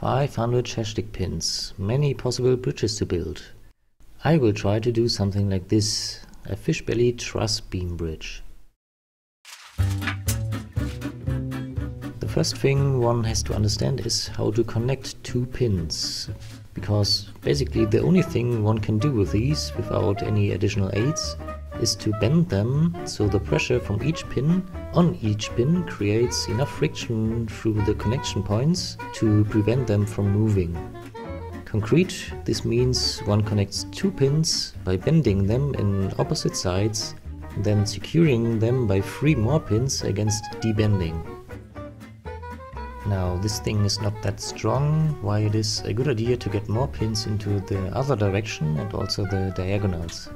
500 chashstick pins, many possible bridges to build. I will try to do something like this, a Fishbelly truss beam bridge. The first thing one has to understand is how to connect two pins, because basically the only thing one can do with these without any additional aids is to bend them so the pressure from each pin on each pin creates enough friction through the connection points to prevent them from moving. Concrete, this means one connects two pins by bending them in opposite sides, then securing them by 3 more pins against debending. Now this thing is not that strong, why it is a good idea to get more pins into the other direction and also the diagonals.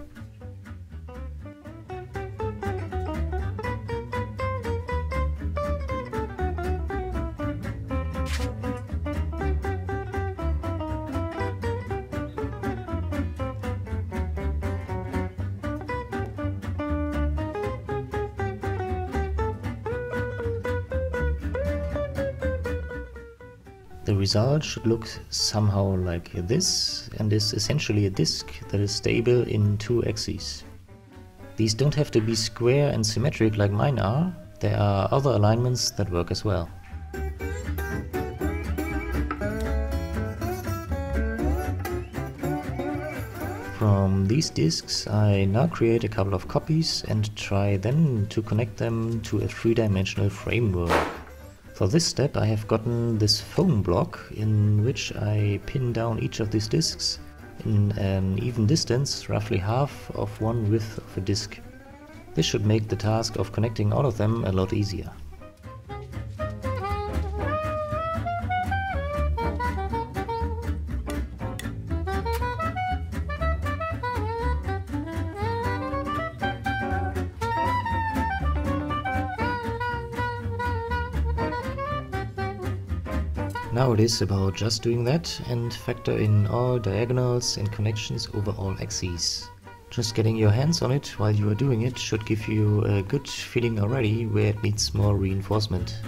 The result should look somehow like this and is essentially a disc that is stable in 2 axes. These don't have to be square and symmetric like mine are, there are other alignments that work as well. From these discs I now create a couple of copies and try then to connect them to a 3-dimensional framework. For this step I have gotten this foam block in which I pin down each of these discs in an even distance, roughly half of one width of a disc. This should make the task of connecting all of them a lot easier. Now it is about just doing that and factor in all diagonals and connections over all axes. Just getting your hands on it while you are doing it should give you a good feeling already where it needs more reinforcement.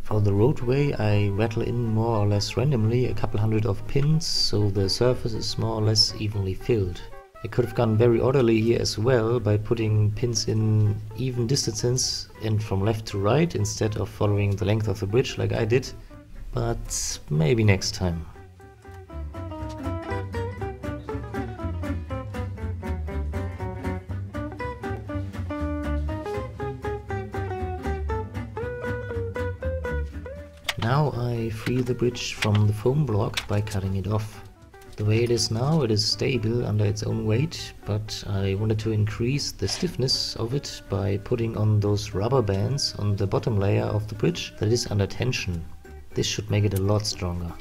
For the roadway I rattle in more or less randomly a couple hundred of pins, so the surface is more or less evenly filled. I could have gone very orderly here as well by putting pins in even distances and from left to right instead of following the length of the bridge like I did, but maybe next time. Now I free the bridge from the foam block by cutting it off. The way it is now, it is stable under its own weight, but I wanted to increase the stiffness of it by putting on those rubber bands on the bottom layer of the bridge that is under tension. This should make it a lot stronger.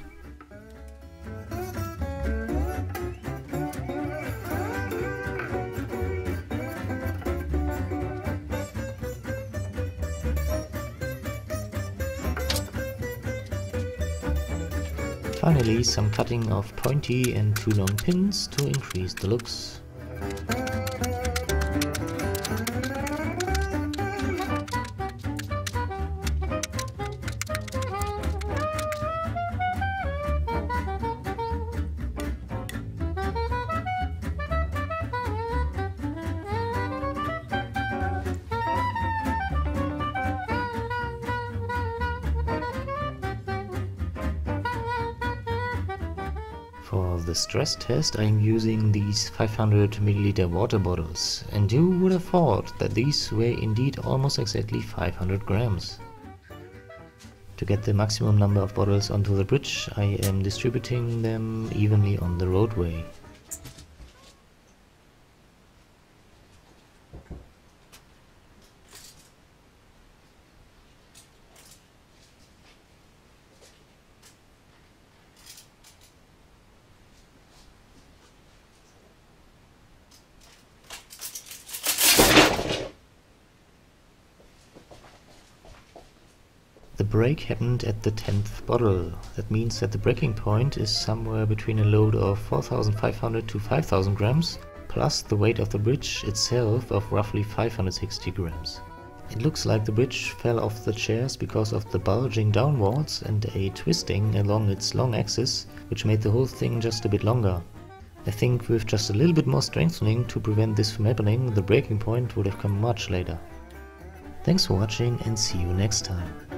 Finally, some cutting of pointy and too long pins to increase the looks. For the stress test I am using these 500 ml water bottles, and you would have thought that these weigh indeed almost exactly 500 grams. To get the maximum number of bottles onto the bridge I am distributing them evenly on the roadway. break happened at the 10th bottle. That means that the breaking point is somewhere between a load of 4,500 to 5,000 grams, plus the weight of the bridge itself of roughly 560 grams. It looks like the bridge fell off the chairs because of the bulging downwards and a twisting along its long axis, which made the whole thing just a bit longer. I think with just a little bit more strengthening to prevent this from happening, the breaking point would have come much later. Thanks for watching and see you next time.